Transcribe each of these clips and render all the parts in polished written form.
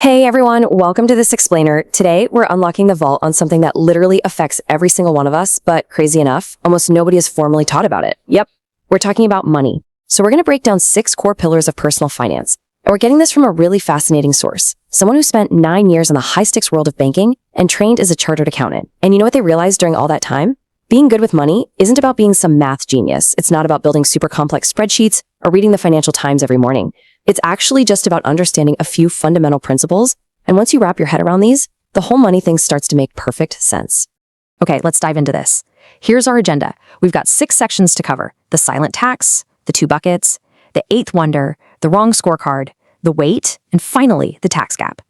Hey everyone, welcome to This Explainer. Today, we're unlocking the vault on something that literally affects every single one of us, but crazy enough, almost nobody is formally taught about it. Yep, we're talking about money. So we're going to break down 6 core pillars of personal finance. And we're getting this from a really fascinating source. Someone who spent 9 years in the high-stakes world of banking and trained as a chartered accountant. And you know what they realized during all that time? Being good with money isn't about being some math genius. It's not about building super complex spreadsheets or reading the Financial Times every morning. It's actually just about understanding a few fundamental principles. And once you wrap your head around these, the whole money thing starts to make perfect sense. Okay, let's dive into this. Here's our agenda. We've got 6 sections to cover: the silent tax, the 2 buckets, the 8th wonder, the wrong scorecard, the weight, and finally, the tax gap.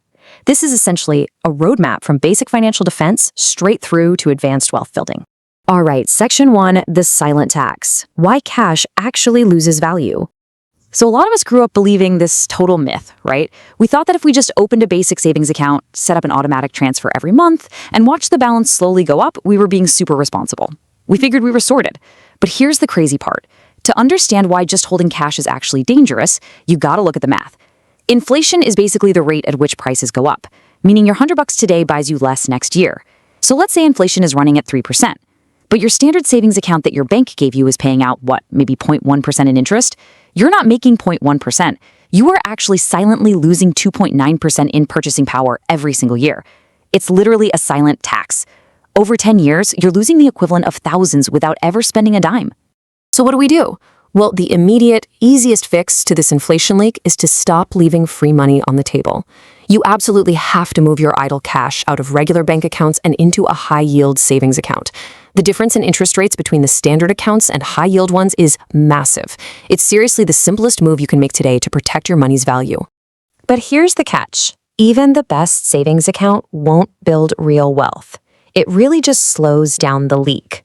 This is essentially a roadmap from basic financial defense straight through to advanced wealth building. All right, section 1, the silent tax. Why cash actually loses value. So a lot of us grew up believing this total myth, right? We thought that if we just opened a basic savings account, set up an automatic transfer every month, and watched the balance slowly go up, we were being super responsible. We figured we were sorted. But here's the crazy part. To understand why just holding cash is actually dangerous, you gotta look at the math. Inflation is basically the rate at which prices go up, meaning your $100 today buys you less next year. So let's say inflation is running at 3%. But your standard savings account that your bank gave you is paying out, maybe 0.1% in interest? You're not making 0.1%. You are actually silently losing 2.9% in purchasing power every single year. It's literally a silent tax. Over 10 years, you're losing the equivalent of thousands without ever spending a dime. So what do we do? Well, the immediate, easiest fix to this inflation leak is to stop leaving free money on the table. You absolutely have to move your idle cash out of regular bank accounts and into a high-yield savings account. The difference in interest rates between the standard accounts and high-yield ones is massive. It's seriously the simplest move you can make today to protect your money's value. But here's the catch. Even the best savings account won't build real wealth. It really just slows down the leak.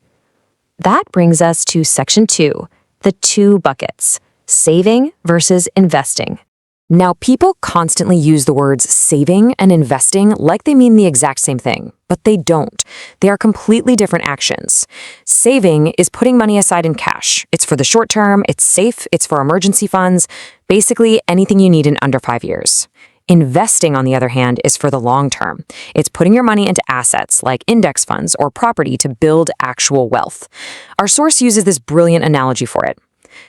That brings us to section 2, the 2 buckets: saving versus investing. Now, people constantly use the words saving and investing like they mean the exact same thing, but they don't. They are completely different actions. Saving is putting money aside in cash. It's for the short term, it's safe, it's for emergency funds, basically anything you need in under 5 years. Investing, on the other hand, is for the long term. It's putting your money into assets like index funds or property to build actual wealth. Our source uses this brilliant analogy for it.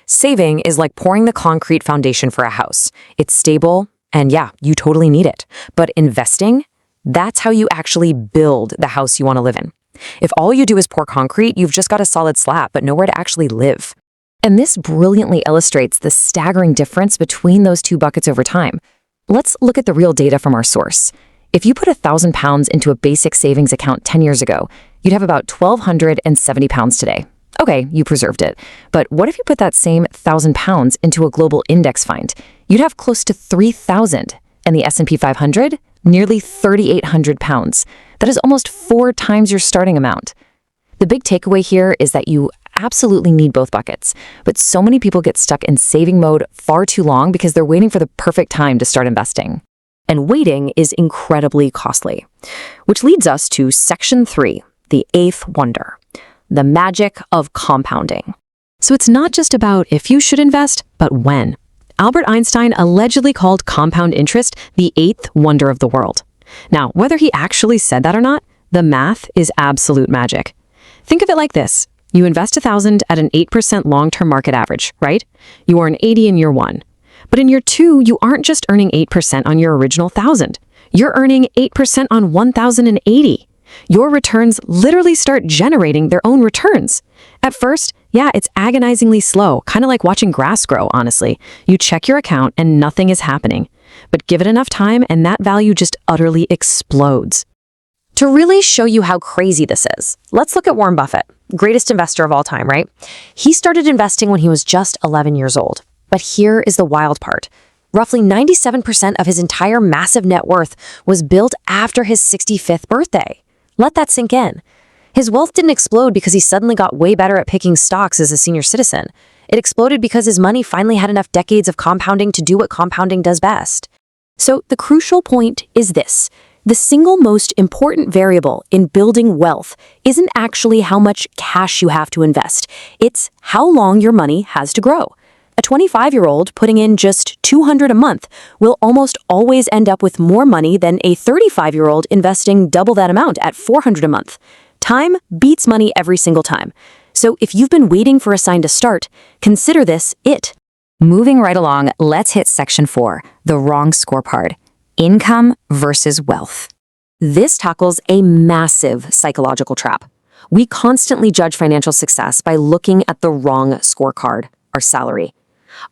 Saving is like pouring the concrete foundation for a house. It's stable, and yeah, you totally need it. But investing, that's how you actually build the house you want to live in. If all you do is pour concrete, you've just got a solid slab, but nowhere to actually live. And this brilliantly illustrates the staggering difference between those 2 buckets over time. Let's look at the real data from our source. If you put £1,000 into a basic savings account 10 years ago, you'd have about £1,270 today. Okay, you preserved it. But what if you put that same £1,000 into a global index fund? You'd have close to 3,000, and the S&P 500, nearly £3,800. That is almost 4 times your starting amount. The big takeaway here is that you absolutely need both buckets, but so many people get stuck in saving mode far too long because they're waiting for the perfect time to start investing. And waiting is incredibly costly. Which leads us to section 3, the 8th wonder: the magic of compounding. So it's not just about if you should invest, but when. Albert Einstein allegedly called compound interest the 8th wonder of the world. Now, whether he actually said that or not, the math is absolute magic. Think of it like this. You invest $1,000 at an 8% long-term market average, right? You earn 80 in year 1. But in year 2, you aren't just earning 8% on your original 1,000. You're earning 8% on 1,080. Your returns literally start generating their own returns. At first, yeah, it's agonizingly slow, kind of like watching grass grow, honestly. You check your account and nothing is happening. But give it enough time and that value just utterly explodes. To really show you how crazy this is, let's look at Warren Buffett, greatest investor of all time, right? He started investing when he was just 11 years old. But here is the wild part. Roughly 97% of his entire massive net worth was built after his 65th birthday. Let that sink in. His wealth didn't explode because he suddenly got way better at picking stocks as a senior citizen. It exploded because his money finally had enough decades of compounding to do what compounding does best. So the crucial point is this. The single most important variable in building wealth isn't actually how much cash you have to invest. It's how long your money has to grow. A 25-year-old putting in just $200 a month will almost always end up with more money than a 35-year-old investing double that amount at $400 a month. Time beats money every single time. So if you've been waiting for a sign to start, consider this it. Moving right along, let's hit section 4, the wrong scorecard. Income versus wealth. This tackles a massive psychological trap. We constantly judge financial success by looking at the wrong scorecard, our salary.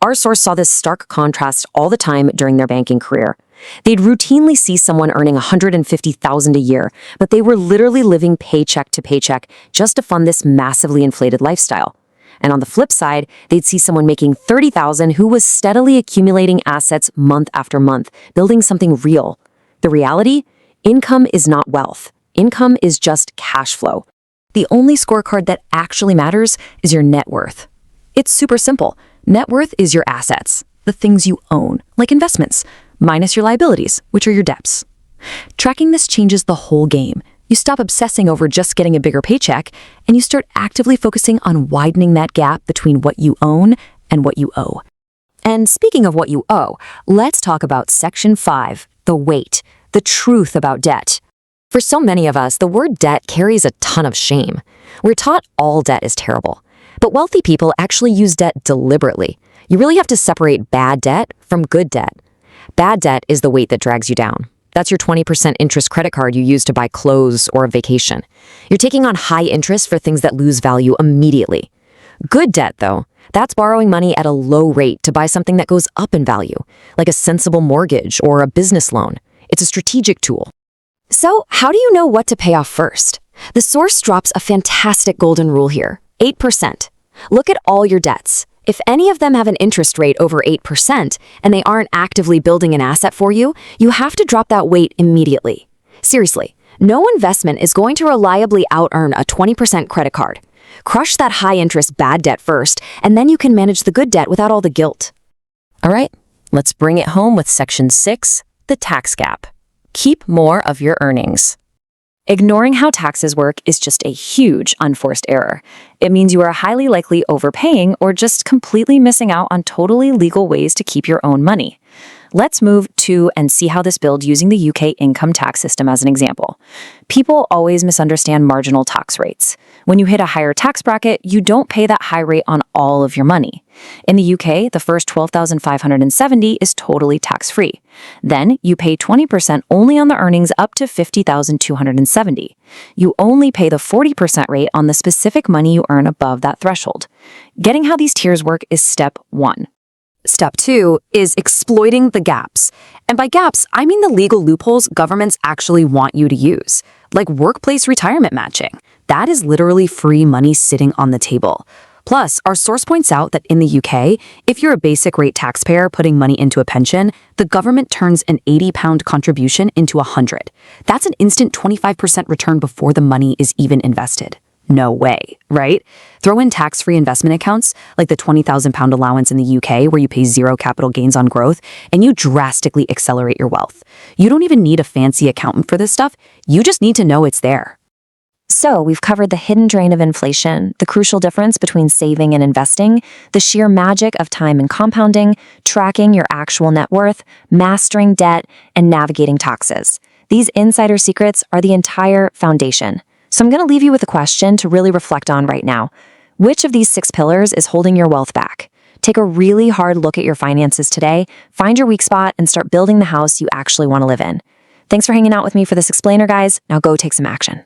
Our source saw this stark contrast all the time during their banking career. They'd routinely see someone earning $150,000 a year, but they were literally living paycheck to paycheck just to fund this massively inflated lifestyle. And on the flip side, they'd see someone making $30,000 who was steadily accumulating assets month after month, building something real. The reality? Income is not wealth. Income is just cash flow. The only scorecard that actually matters is your net worth. It's super simple. Net worth is your assets, the things you own, like investments, minus your liabilities, which are your debts. Tracking this changes the whole game. You stop obsessing over just getting a bigger paycheck, and you start actively focusing on widening that gap between what you own and what you owe. And speaking of what you owe, let's talk about Section 5, the weight, the truth about debt. For so many of us, the word debt carries a ton of shame. We're taught all debt is terrible. But wealthy people actually use debt deliberately. You really have to separate bad debt from good debt. Bad debt is the weight that drags you down. That's your 20% interest credit card you use to buy clothes or a vacation. You're taking on high interest for things that lose value immediately. Good debt, though, that's borrowing money at a low rate to buy something that goes up in value, like a sensible mortgage or a business loan. It's a strategic tool. So, how do you know what to pay off first? The source drops a fantastic golden rule here. 8%. Look at all your debts. If any of them have an interest rate over 8% and they aren't actively building an asset for you, you have to drop that weight immediately. Seriously, no investment is going to reliably out-earn a 20% credit card. Crush that high-interest bad debt first, and then you can manage the good debt without all the guilt. All right, let's bring it home with Section 6, the tax gap. Keep more of your earnings. Ignoring how taxes work is just a huge unforced error. It means you are highly likely overpaying or just completely missing out on totally legal ways to keep your own money. Let's move to and see how this builds using the UK income tax system as an example. People always misunderstand marginal tax rates. When you hit a higher tax bracket, you don't pay that high rate on all of your money. In the UK, the first $12,570 is totally tax-free. Then you pay 20% only on the earnings up to $50,270. You only pay the 40% rate on the specific money you earn above that threshold. Getting how these tiers work is step 1. Step 2 is exploiting the gaps. And by gaps, I mean the legal loopholes governments actually want you to use, like workplace retirement matching. That is literally free money sitting on the table. Plus, our source points out that in the UK, if you're a basic rate taxpayer putting money into a pension, the government turns an £80 contribution into £100. That's an instant 25% return before the money is even invested. No way, right? Throw in tax-free investment accounts, like the £20,000 allowance in the UK where you pay zero capital gains on growth, and you drastically accelerate your wealth. You don't even need a fancy accountant for this stuff. You just need to know it's there. So we've covered the hidden drain of inflation, the crucial difference between saving and investing, the sheer magic of time and compounding, tracking your actual net worth, mastering debt, and navigating taxes. These insider secrets are the entire foundation. So I'm going to leave you with a question to really reflect on right now. Which of these 6 pillars is holding your wealth back? Take a really hard look at your finances today, find your weak spot, and start building the house you actually want to live in. Thanks for hanging out with me for this explainer, guys. Now go take some action.